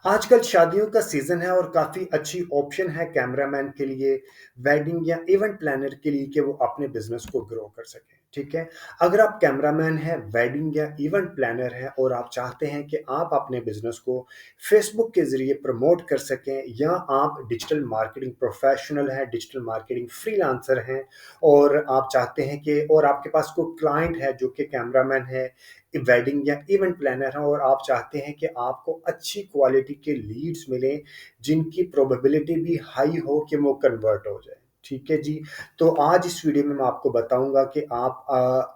आजकल शादियों का सीज़न है और काफ़ी अच्छी ऑप्शन है कैमरामैन के लिए, वेडिंग या इवेंट प्लानर के लिए कि वो अपने बिज़नेस को ग्रो कर सकें, ठीक है? अगर आप कैमरामैन हैं, वेडिंग या इवेंट प्लानर हैं और आप चाहते हैं कि आप अपने बिज़नेस को फ़ेसबुक के ज़रिए प्रमोट कर सकें या आप डिजिटल मार्केटिंग प्रोफ़ेशनल हैं, डिजिटल मार्केटिंग फ्रीलांसर हैं और आप चाहते हैं कि और आपके पास कोई क्लाइंट है जो कि कैमरामैन है, वेडिंग या इवेंट प्लानर हैं और आप चाहते हैं कि आपको अच्छी क्वालिटी के लीड्स मिलें, जिनकी प्रोबेबिलिटी भी हाई हो कि वो कन्वर्ट हो जाए। ठीक है जी। तो आज इस वीडियो में मैं आपको बताऊंगा कि आप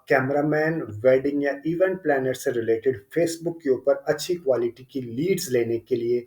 कैमरामैन, वेडिंग या इवेंट प्लानर से रिलेटेड फेसबुक के ऊपर अच्छी क्वालिटी की लीड्स लेने के लिए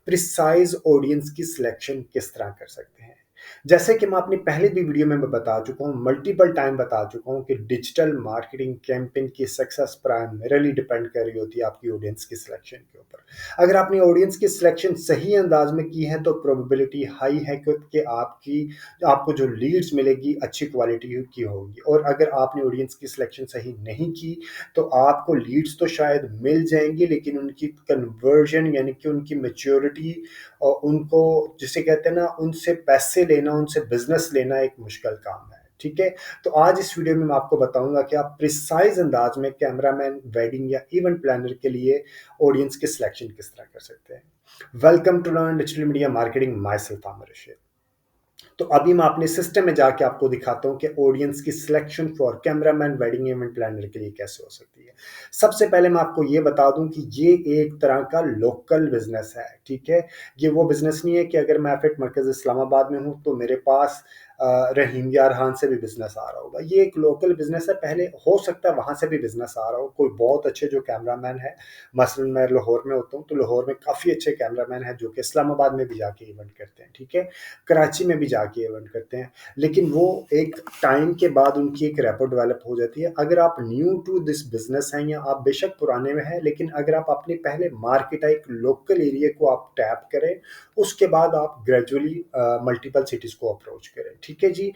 प्रिसाइज ऑडियंस की सिलेक्शन किस तरह कर सकते हैं। जैसे कि मैं अपनी पहले भी वीडियो में मैं बता चुका हूँ, मल्टीपल टाइम बता चुका हूँ कि डिजिटल मार्केटिंग कैंपेन की सक्सेस प्राइमरीली डिपेंड कर रही होती है आपकी ऑडियंस की सिलेक्शन के ऊपर। अगर आपने ऑडियंस की सिलेक्शन सही अंदाज में की है तो प्रोबेबिलिटी हाई है कि आपकी आपको जो लीड्स मिलेगी अच्छी क्वालिटी की होगी, और अगर आपने ऑडियंस की सिलेक्शन सही नहीं की तो आपको लीड्स तो शायद मिल जाएंगी लेकिन उनकी कन्वर्जन यानी कि उनकी मेच्योरिटी और उनको जिसे कहते हैं ना उनसे पैसे लेना, उनसे बिजनेस लेना एक मुश्किल काम है। ठीक है। तो आज इस वीडियो में मैं आपको बताऊंगा कि आप प्रिसाइज अंदाज में कैमरामैन, वेडिंग या इवेंट प्लानर के लिए ऑडियंस की सिलेक्शन किस तरह कर सकते हैं। Welcome to learn digital media marketing, myself Aamir Rashid. तो अभी मैं अपने सिस्टम में जाके आपको दिखाता हूँ कि ऑडियंस की selection for cameraman, wedding event planner के लिए कैसे हो सकती है। सबसे पहले मैं आपको ये बता दूं कि ये एक तरह का लोकल बिजनेस है। ठीक है। ये वो बिजनेस नहीं है कि अगर मैं फिट मरकज इस्लामाबाद में हूँ तो मेरे पास रहीम यार खान से भी बिजनेस आ रहा होगा। ये एक लोकल बिजनेस है। पहले हो सकता है वहां से भी बिजनेस आ रहा हो, कोई बहुत अच्छे जो कैमरामैन है। मसलन मैं लाहौर में होता हूँ तो लाहौर में काफ़ी अच्छे कैमरामैन हैं जो कि इस्लामाबाद में भी जाके इवेंट करते हैं। ठीक है। कराची में भी जाके इवेंट करते हैं, लेकिन वो एक टाइम के बाद उनकी एक रैपो डेवलप हो जाती है। अगर आप न्यू टू दिस बिजनेस हैं या आप बेशक पुराने में हैं, लेकिन अगर आप अपने पहले मार्केट एक लोकल एरिया को आप टैप करें, उसके बाद आप ग्रेजुअली मल्टीपल सिटीज को अप्रोच करें। ठीक है जी।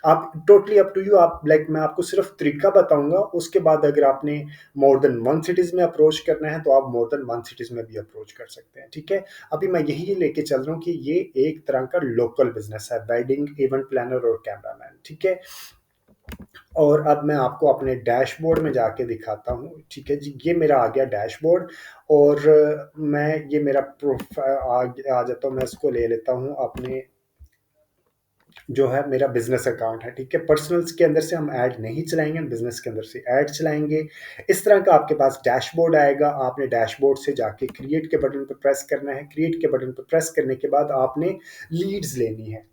आप टोटली अप टू यू, आप लाइक मैं आपको सिर्फ तरीका बताऊंगा, उसके बाद अगर आपने मोर देन वन सिटीज में अप्रोच करना है तो आप मोर देन वन सिटीज में भी अप्रोच कर सकते हैं। ठीक है। अभी मैं यही लेके चल रहा हूँ कि ये एक तरह का लोकल बिजनेस है, वेडिंग इवेंट प्लानर और कैमरामैन। ठीक है। और अब मैं आपको अपने डैशबोर्ड में जाके दिखाता हूँ। ठीक है जी। ये मेरा आ गया डैशबोर्ड और मैं ये मेरा प्रोफाइल आ जाता हूँ। मैं इसको ले लेता हूँ अपने जो है मेरा बिजनेस अकाउंट है। ठीक है। पर्सनल्स के अंदर से हम ऐड नहीं चलाएंगे, हम बिजनेस के अंदर से ऐड चलाएंगे। इस तरह का आपके पास डैशबोर्ड आएगा। आपने डैशबोर्ड से जाके क्रिएट के बटन पर प्रेस करना है। क्रिएट के बटन पर प्रेस करने के बाद आपने लीड्स लेनी है।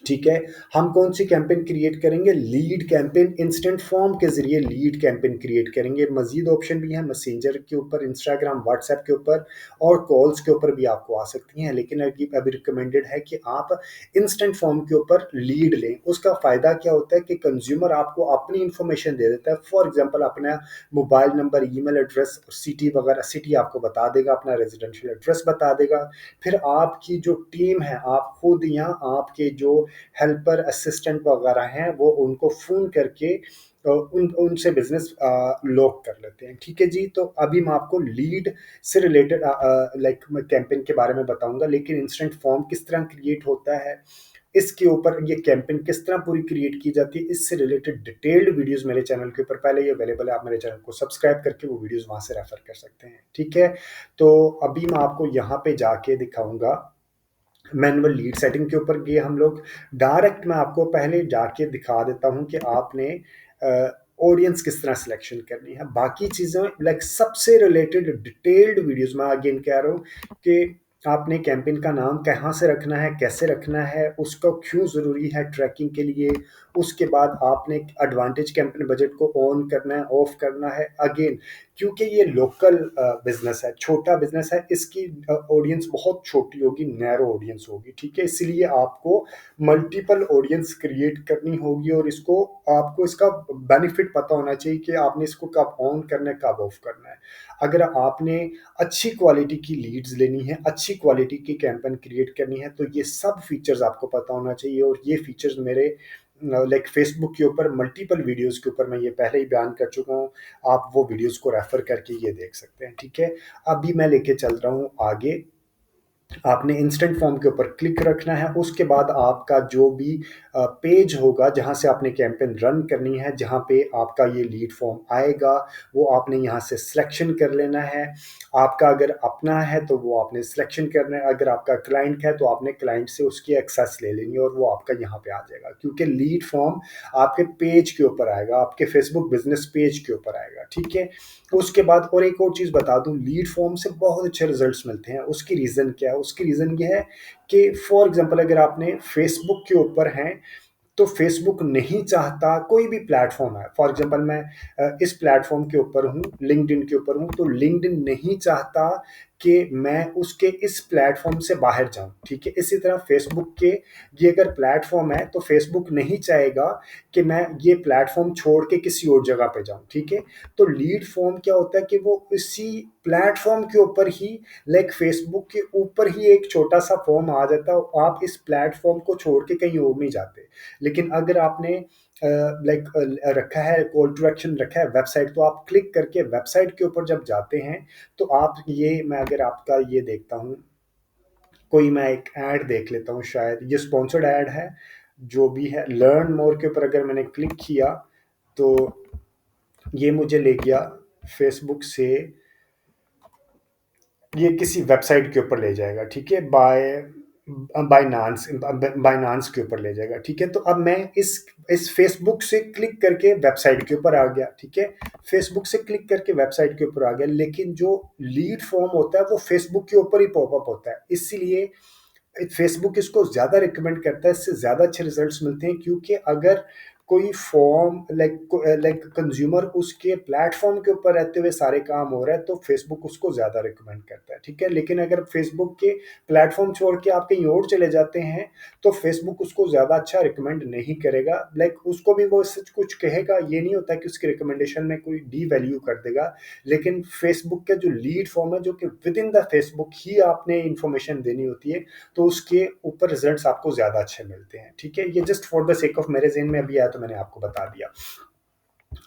ठीक है। हम कौन सी कैंपेन क्रिएट करेंगे? Lead campaign. इंस्टेंट फॉर्म के जरिए लीड कैंपेन क्रिएट करेंगे। मजीद ऑप्शन भी है मैसेंजर के ऊपर, इंस्टाग्राम, व्हाट्सएप के ऊपर और कॉल्स के ऊपर भी आपको आ सकती हैं, लेकिन अभी रिकमेंडेड है कि आप इंस्टेंट फॉर्म के ऊपर लीड लें। उसका फ़ायदा क्या होता है कि कंज्यूमर आपको अपनी इंफॉर्मेशन दे देता है। फॉर एग्जाम्पल अपना mobile number, email address, city वगैरह, सिटी आपको बता देगा, अपना रेजिडेंशियल एड्रेस बता देगा। फिर आपकी जो टीम है, आप खुद या आपके जो हेल्पर, असिस्टेंट वगैरह हैं, वो उनको फ़ोन करके उनसे बिजनेस लॉक कर लेते हैं। ठीक है जी। तो अभी मैं आपको लीड से रिलेटेड लाइक मैं कैंपेन के बारे में बताऊंगा, लेकिन इंस्टेंट फॉर्म किस तरह क्रिएट होता है, इसके ऊपर ये कैंपेन किस तरह पूरी क्रिएट की जाती है, इससे रिलेटेड डिटेल्ड वीडियोस मेरे चैनल के ऊपर पहले ही अवेलेबल है। आप मेरे चैनल को सब्सक्राइब करके वो वीडियोस वहां से रेफर कर सकते हैं। ठीक है। तो अभी मैं आपको यहाँ पे जाके दिखाऊंगा मैनुअल लीड सेटिंग के ऊपर। ये हम लोग डायरेक्ट, मैं आपको पहले जाके दिखा देता हूं कि आपने ऑडियंस किस तरह सिलेक्शन करनी है। बाकी चीज़ें लाइक सबसे रिलेटेड डिटेल्ड वीडियोस मैं अगेन कह रहा हूँ कि आपने कैंपेन का नाम कहाँ से रखना है, कैसे रखना है, उसको क्यों ज़रूरी है ट्रैकिंग के लिए। उसके बाद आपने एडवांटेज कैंपेन बजट को ऑन करना है, ऑफ करना है। अगेन क्योंकि ये लोकल बिजनेस है, छोटा बिजनेस है, इसकी ऑडियंस बहुत छोटी होगी, नैरो ऑडियंस होगी। ठीक है। इसलिए आपको मल्टीपल ऑडियंस क्रिएट करनी होगी और इसको आपको इसका बेनिफिट पता होना चाहिए कि आपने इसको कब ऑन करना है, कब ऑफ करना है। अगर आपने अच्छी क्वालिटी की लीड्स लेनी है, अच्छी क्वालिटी की कैंपेन क्रिएट करनी है, तो ये सब फीचर्स आपको पता होना चाहिए। और ये फीचर्स मेरे लाइक फेसबुक के ऊपर मल्टीपल वीडियोस के ऊपर मैं ये पहले ही बयान कर चुका हूँ। आप वो वीडियोस को रेफर करके ये देख सकते हैं। ठीक है। अभी मैं लेके चल रहा हूँ आगे। आपने इंस्टेंट फॉर्म के ऊपर क्लिक रखना है। उसके बाद आपका जो भी पेज होगा जहाँ से आपने कैंपेन रन करनी है, जहाँ पे आपका ये लीड फॉर्म आएगा, वो आपने यहाँ से सिलेक्शन कर लेना है। आपका अगर अपना है तो वो आपने सिलेक्शन करना है, अगर आपका क्लाइंट है तो आपने क्लाइंट से उसकी एक्सेस ले लेनी है और वो आपका यहाँ पे आ जाएगा, क्योंकि लीड फॉर्म आपके पेज के ऊपर आएगा, आपके फेसबुक बिजनेस पेज के ऊपर आएगा, ठीक है। उसके बाद और एक और चीज़ बता दूं, लीड फॉर्म से बहुत अच्छे रिजल्ट्स मिलते हैं। उसकी रीज़न क्या है? उसकी रीज़न ये है कि फॉर एग्जांपल अगर आपने फेसबुक के ऊपर हैं, तो फेसबुक नहीं चाहता, कोई भी प्लेटफॉर्म है, फॉर एग्जांपल मैं इस प्लेटफॉर्म के ऊपर हूँ, लिंक्डइन के ऊपर हूँ, तो लिंक्डइन नहीं चाहता कि मैं उसके इस प्लेटफॉर्म से बाहर जाऊं, ठीक है। इसी तरह फेसबुक के ये अगर प्लेटफॉर्म है तो फेसबुक नहीं चाहेगा कि मैं ये प्लेटफॉर्म छोड़ के किसी और जगह पे जाऊं, ठीक है। तो लीड फॉर्म क्या होता है कि वो इसी प्लेटफॉर्म के ऊपर ही, लाइक फेसबुक के ऊपर ही एक छोटा सा फॉर्म आ जाता है, आप इस प्लेटफॉर्म को छोड़ के कहीं और नहीं जाते। लेकिन अगर आपने लाइक रखा है, कॉल टू एक्शन रखा है वेबसाइट, तो आप क्लिक करके वेबसाइट के ऊपर जब जाते हैं तो आप ये, मैं अगर आपका ये देखता हूँ, कोई मैं एक ऐड देख लेता हूँ, शायद ये स्पॉन्सर्ड ऐड है, जो भी है, लर्न मोर के ऊपर अगर मैंने क्लिक किया तो ये मुझे ले गया फेसबुक से, ये किसी वेबसाइट के ऊपर ले जाएगा, ठीक है, बाइनांस के ऊपर ले जाएगा, ठीक है। तो अब मैं इस फेसबुक से क्लिक करके वेबसाइट के ऊपर आ गया, ठीक है। फेसबुक से क्लिक करके वेबसाइट के ऊपर आ गया, लेकिन जो लीड फॉर्म होता है वो फेसबुक के ऊपर ही पॉपअप होता है, इसीलिए फेसबुक इसको ज़्यादा रिकमेंड करता है, इससे ज़्यादा अच्छे रिजल्ट्स मिलते हैं, क्योंकि अगर कोई फॉर्म लाइक कंज्यूमर उसके प्लेटफॉर्म के ऊपर रहते हुए सारे काम हो रहा है तो फेसबुक उसको ज़्यादा रिकमेंड करता है, ठीक है। लेकिन अगर फेसबुक के प्लेटफॉर्म छोड़ के आप कहीं और चले जाते हैं तो फेसबुक उसको ज़्यादा अच्छा रिकमेंड नहीं करेगा, लाइक उसको भी वो सच कुछ कहेगा, ये नहीं होता कि उसकी रिकमेंडेशन में कोई डी वैल्यू कर देगा। लेकिन फेसबुक का जो लीड फॉर्म है, जो कि विद इन द फेसबुक ही आपने इंफॉर्मेशन देनी होती है, तो उसके ऊपर रिजल्ट्स आपको ज़्यादा अच्छे मिलते हैं, ठीक है। ये just for the sake of मेरे ज़हन में अभी आया तो मैंने आपको बता दिया।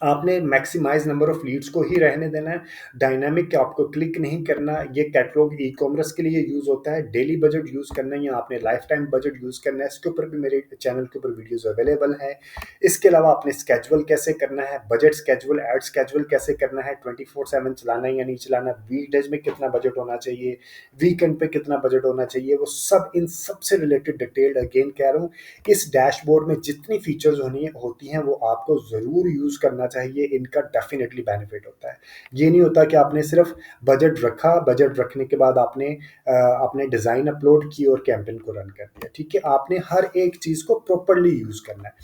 आपने मैक्सिमाइज नंबर ऑफ लीड्स को ही रहने देना है, डायनामिक आपको क्लिक नहीं करना। ये कैटलॉग ई कॉमर्स के लिए यूज़ होता है, डेली बजट यूज़ करना है या आपने लाइफ टाइम बजट यूज़ करना है, इसके ऊपर भी मेरे चैनल के ऊपर वीडियोस अवेलेबल है। इसके अलावा आपने स्केजुअल कैसे करना है, बजट स्केजुअल, एड स्केजुअल कैसे करना है, 24/7 चलाना है या नहीं चलाना, वीकडेज में कितना बजट होना चाहिए, वीकेंड पे कितना बजट होना चाहिए, वो सब, इन सब से रिलेटेड डिटेल्ड अगेन कह रहा हूँ, इस डैशबोर्ड में जितनी फीचर्स होती हैं वो आपको ज़रूर यूज़ करना चाहिए, इनका डेफिनेटली बेनिफिट होता है। ये नहीं होता कि आपने सिर्फ बजट रखा, बजट रखने के बाद आपने डिज़ाइन अपलोड की और कैंपेन को रन कर दिया, ठीक है। आपने हर एक चीज़ को प्रॉपरली यूज़ करना है।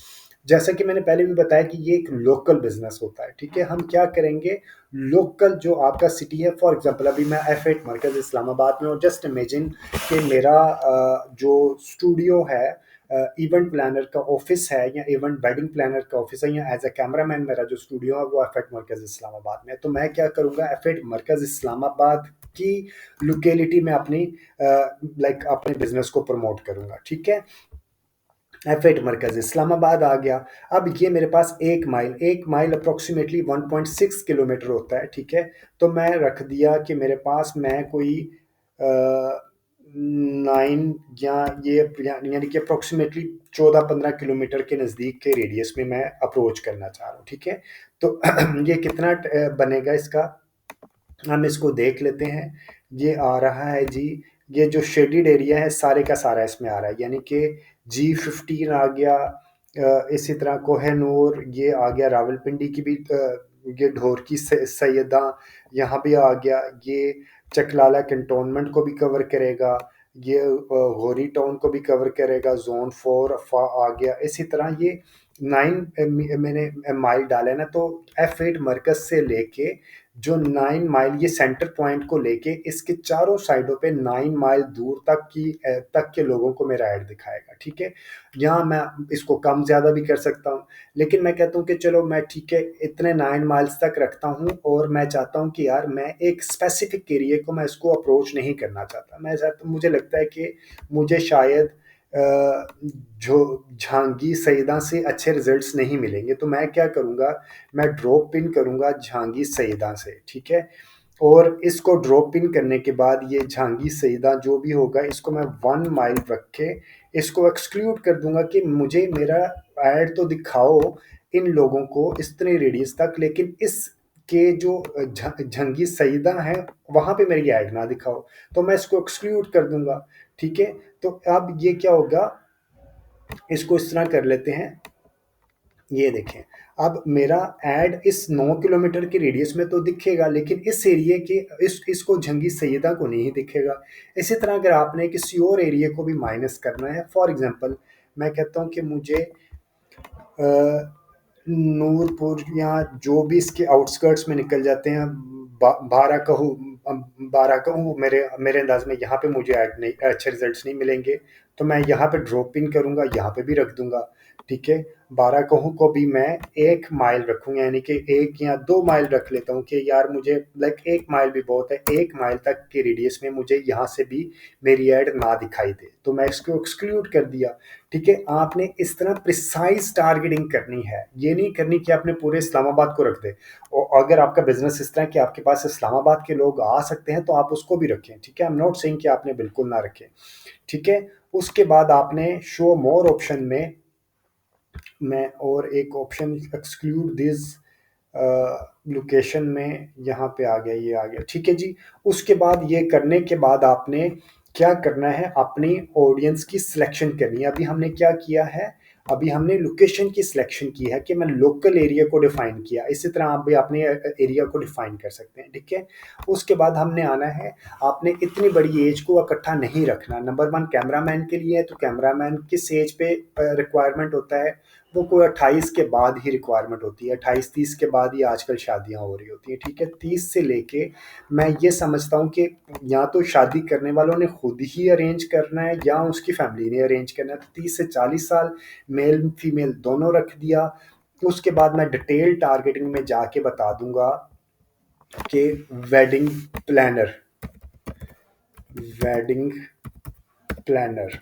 जैसा कि मैंने पहले भी बताया कि ये एक लोकल बिजनेस होता है, ठीक है। हम क्या करेंगे, लोकल जो आपका सिटी है, फॉर एग्जांपल अभी मैं F8 मरकज़ इस्लामाबाद में हूँ, जस्ट इमेजिन कि मेरा जो स्टूडियो है, इवेंट प्लानर का ऑफिस है या इवेंट वेडिंग प्लानर का ऑफिस है, या एज अ कैमरामैन मेरा जो स्टूडियो है वो F8 मरकज़ इस्लामाबाद में है। तो मैं क्या करूँगा, F8 मरकज़ इस्लामाबाद की लोकेलिटी में अपनी लाइक अपने बिजनेस को प्रमोट करूँगा, ठीक है। F8 मरकज़ इस्लामाबाद आ गया। अब ये मेरे पास 1 माइल अप्रोक्सीमेटली 1.6 किलोमीटर होता है, ठीक है। तो मैं रख दिया कि मेरे पास मैं कोई 9 या ये यानी कि अप्रोक्सीमेटली 14-15 किलोमीटर के नज़दीक के रेडियस में मैं अप्रोच करना चाह रहा हूँ, ठीक है। तो ये कितना बनेगा इसका, हम इसको देख लेते हैं। ये आ रहा है जी, ये जो शेडिड एरिया है सारे का सारा इसमें आ रहा है, यानी कि G15 आ गया, इसी तरह कोहेनूर ये आ गया, रावलपिंडी की भी ये ढोर की सैयदा यहाँ भी आ गया, ये चकलाला कंटोनमेंट को भी कवर करेगा, ये गौरी टाउन को भी कवर करेगा, जोन 4 आ गया। इसी तरह ये 9 मैंने माइल डाला है ना, तो F8 मरकज से लेके जो 9 माइल ये सेंटर पॉइंट को लेके इसके चारों साइडों पे 9 माइल दूर तक के लोगों को मेरा ऐड दिखाएगा, ठीक है। यहाँ मैं इसको कम ज़्यादा भी कर सकता हूँ, लेकिन मैं कहता हूँ कि चलो मैं ठीक है इतने 9 माइल्स तक रखता हूँ, और मैं चाहता हूँ कि यार मैं एक स्पेसिफिक एरिया को मैं इसको अप्रोच नहीं करना चाहता। मुझे लगता है कि मुझे शायद जो झांगी सईदा से अच्छे रिजल्ट्स नहीं मिलेंगे, तो मैं क्या करूँगा, मैं ड्रॉप पिन करूँगा झांगी सईदा से, ठीक है। और इसको ड्रॉप इन करने के बाद ये झांगी सईदा जो भी होगा इसको मैं 1 माइल रख के इसको एक्सक्लूड कर दूंगा कि मुझे मेरा ऐड तो दिखाओ इन लोगों को इतने रेडियस तक, लेकिन इस के जो झंगी सईदा है वहां पे मेरी ऐड ना दिखाओ। तो मैं इसको एक्सक्लूड कर दूंगा। ठीक है, तो अब ये क्या होगा, इसको इस तरह कर लेते हैं। ये देखें, अब मेरा ऐड इस 9 किलोमीटर के रेडियस में तो दिखेगा, लेकिन इस एरिया के इसको झंगी सैयदा को नहीं दिखेगा। इसी तरह अगर आपने किसी और एरिया को भी माइनस करना है, फॉर एग्जांपल मैं कहता हूँ कि मुझे नूरपुर या जो भी इसके आउटस्कर्ट्स में निकल जाते हैं, बारह कहूँ, 12 कहूँ, मेरे मेरे अंदाज में यहाँ पे मुझे ऐड नहीं, अच्छे रिजल्ट्स नहीं मिलेंगे। तो मैं यहाँ पे ड्रॉप इन करूँगा, यहाँ पे भी रख दूंगा। ठीक है, 12 कहूँ को भी मैं 1 माइल रखूंगा, यानी कि 1 या 2 माइल रख लेता हूँ कि यार मुझे लाइक 1 माइल भी बहुत है, 1 माइल तक के रेडियस में मुझे यहाँ से भी मेरी ऐड ना दिखाई दे, तो मैं इसको एक्सक्लूड कर दिया। ठीक है, आपने इस तरह प्रिसाइज टारगेटिंग करनी है, ये नहीं करनी कि आपने पूरे इस्लामाबाद को रख दे। और अगर आपका बिजनेस इस तरह कि आपके पास इस्लामाबाद के लोग आ सकते हैं तो आप उसको भी रखें। ठीक है, आई एम नॉट सेइंग कि आपने बिल्कुल ना रखें। ठीक है, उसके बाद आपने शो मोर ऑप्शन में मैं और एक ऑप्शन एक्सक्लूड दिस लोकेशन में यहाँ पे आ गया, ये आ गया। ठीक है जी, उसके बाद ये करने के बाद आपने क्या करना है, अपनी ऑडियंस की सिलेक्शन करनी है। अभी हमने क्या किया है, अभी हमने लोकेशन की सिलेक्शन की है कि मैं लोकल एरिया को डिफाइन किया। इसी तरह आप भी अपने एरिया को डिफाइन कर सकते हैं। ठीक है, उसके बाद हमने आना है, आपने इतनी बड़ी एज को इकट्ठा नहीं रखना। नंबर वन कैमरामैन के लिए है, तो कैमरामैन किस एज पे रिक्वायरमेंट होता है, वो कोई 28 के बाद ही रिक्वायरमेंट होती है। 28-30 के बाद ही आजकल शादियां हो रही होती हैं। ठीक है, 30 से लेके मैं ये समझता हूँ कि या तो शादी करने वालों ने खुद ही अरेंज करना है या उसकी फैमिली ने अरेंज करना है। तो 30 से 40 साल मेल फीमेल दोनों रख दिया। उसके बाद मैं डिटेल टारगेटिंग में जाके बता दूंगा कि वेडिंग प्लानर, वेडिंग प्लानर।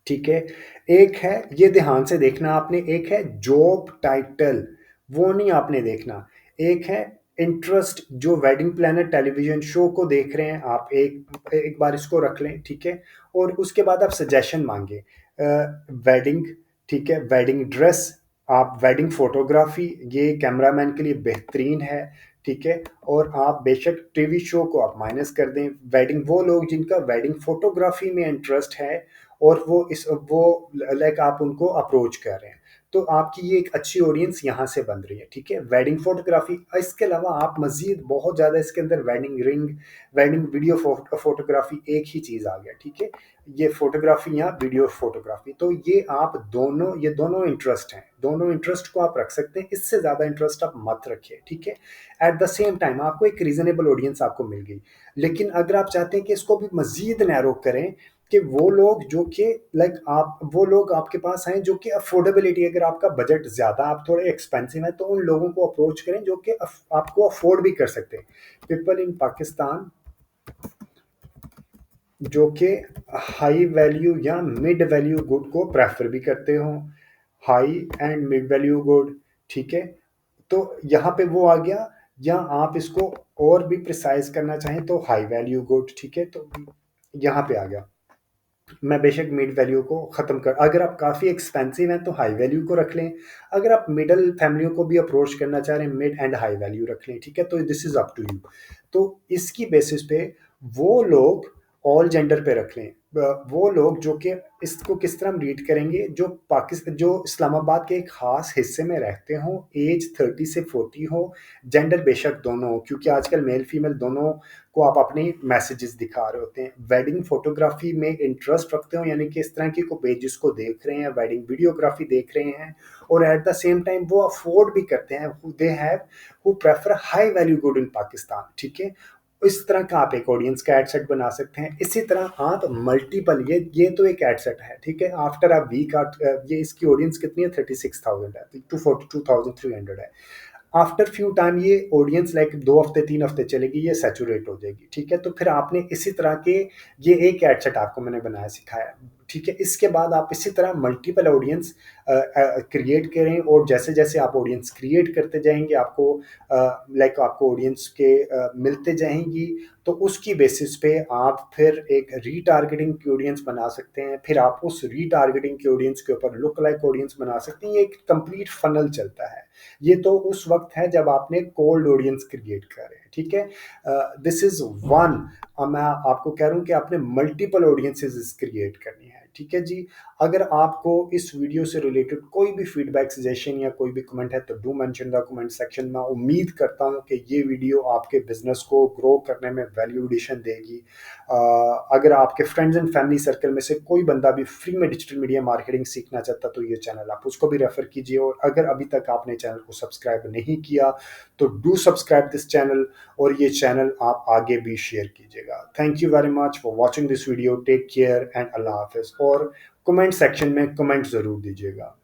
ठीक है, एक है, ये ध्यान से देखना आपने, एक है जॉब टाइटल, वो नहीं आपने देखना। एक है इंटरेस्ट, जो वेडिंग प्लानर टेलीविजन शो को देख रहे हैं आप, एक एक बार इसको रख लें। ठीक है, और उसके बाद आप सजेशन मांगे वेडिंग। ठीक है, वेडिंग ड्रेस, आप वेडिंग फोटोग्राफी, ये कैमरामैन के लिए बेहतरीन है। ठीक है, और आप बेशक टीवी शो को आप माइनस कर दें। वेडिंग, वो लोग जिनका वेडिंग फोटोग्राफी में इंटरेस्ट है और वो लाइक आप उनको अप्रोच कर रहे हैं, तो आपकी ये एक अच्छी ऑडियंस यहाँ से बन रही है। ठीक है, वेडिंग फोटोग्राफी, इसके अलावा आप मजीद बहुत ज़्यादा इसके अंदर wedding ring, wedding video photography, एक ही चीज़ आ गया। ठीक है, ये फोटोग्राफी या वीडियो फोटोग्राफी, तो ये आप दोनों, ये दोनों इंटरेस्ट हैं, दोनों इंटरेस्ट को आप रख सकते हैं। इससे ज़्यादा इंटरेस्ट आप मत रखिए। ठीक है, एट द सेम टाइम आपको एक रीजनेबल ऑडियंस आपको मिल गई, लेकिन अगर आप चाहते हैं कि इसको भी मजीद नैरो करें कि वो लोग जो कि लाइक आप, वो लोग आपके पास हैं जो कि अफोर्डेबिलिटी, अगर आपका बजट ज़्यादा, आप थोड़े एक्सपेंसिव हैं, तो उन लोगों को अप्रोच करें जो कि आपको अफोर्ड भी कर सकते हैं। पीपल इन पाकिस्तान जो कि हाई वैल्यू या मिड वैल्यू गुड को प्रेफर भी करते हो, high and mid value good. ठीक है, तो यहाँ पे वो आ गया, या आप इसको और भी प्रिसाइज करना चाहें तो हाई वैल्यू गुड। ठीक है, तो यहाँ पे आ गया। मैं बेशक मिड वैल्यू को ख़त्म कर, अगर आप काफ़ी एक्सपेंसिव हैं तो हाई वैल्यू को रख लें, अगर आप मिडल फैमिलियों को भी अप्रोच करना चाह रहे हैं मिड एंड हाई वैल्यू रख लें। ठीक है, तो this is up to you. तो इसकी बेसिस पे वो लोग ऑल जेंडर पे रख लें, वो लोग जो कि इसको किस तरह हम रीड करेंगे, जो पाकिस्तान, जो इस्लामाबाद के एक ख़ास हिस्से में रहते हों, एज 30 से 40 हो, जेंडर बेशक दोनों हो, क्योंकि आजकल मेल फीमेल दोनों को आप अपने मैसेजेस दिखा रहे होते हैं। वेडिंग फोटोग्राफी में इंटरेस्ट रखते हो, यानी कि इस तरह की को पेजेस को देख रहे हैं, वेडिंग वीडियोग्राफी देख रहे हैं, और एट द सेम टाइम वो अफोर्ड भी करते हैं, they have who prefer high value good in Pakistan. ठीक है, इस तरह का आप एक ऑडियंस का एड सेट बना सकते हैं। इसी तरह आप मल्टीपल, ये तो एक एड सेट है। ठीक है, आफ्टर अ वीक, ये इसकी ऑडियंस कितनी है, 36,000 है, 242,300 है। आफ्टर फ्यू टाइम ये ऑडियंस लाइक 2 हफ्ते 3 हफ्ते चलेगी, ये सैचुरेट हो जाएगी। ठीक है, तो फिर आपने इसी तरह के, ये एक एड सेट आपको मैंने बनाया सिखाया। ठीक है? इसके बाद आप इसी तरह मल्टीपल ऑडियंस क्रिएट करें और जैसे-जैसे आप ऑडियंस क्रिएट करते जाएँगे आपको लाइक आपको ऑडियंस के मिलते जाएँगी, तो उसकी बेसिस पे आप फिर एक रीटारगेटिंग की ऑडियंस बना सकते हैं। फिर आप उस रीटारगेटिंग की ऑडियंस के ऊपर लुक लाइक ऑडियंस बना सकते हैं। ये एक कंप्लीट फनल चलता है। ये तो उस वक़्त है जब आपने कोल्ड ऑडियंस क्रिएट कर रहे हैं, ठीक है? दिस इज़ वन मैं आपको कह रहा हूँ कि आपने मल्टीपल ऑडियंसेस क्रिएट करनी है, ठीक है जी? अगर आपको इस वीडियो से रिलेटेड कोई भी फीडबैक, सजेशन या कोई भी कमेंट है तो do mention the comment section में। उम्मीद करता हूँ कि ये वीडियो आपके बिजनेस को ग्रो करने में वैल्यू एडिशन देगी। अगर आपके फ्रेंड्स एंड फैमिली सर्कल में से कोई बंदा भी फ्री में डिजिटल मीडिया मार्केटिंग सीखना चाहता तो ये चैनल आप उसको भी रेफर कीजिए। और अगर अभी तक आपने चैनल को सब्सक्राइब नहीं किया तो डू सब्सक्राइब दिस चैनल और ये चैनल आप आगे भी शेयर कीजिएगा। Thank you very much for watching this video. Take care and अल्लाह हाफिज। और कमेंट सेक्शन में कमेंट ज़रूर दीजिएगा।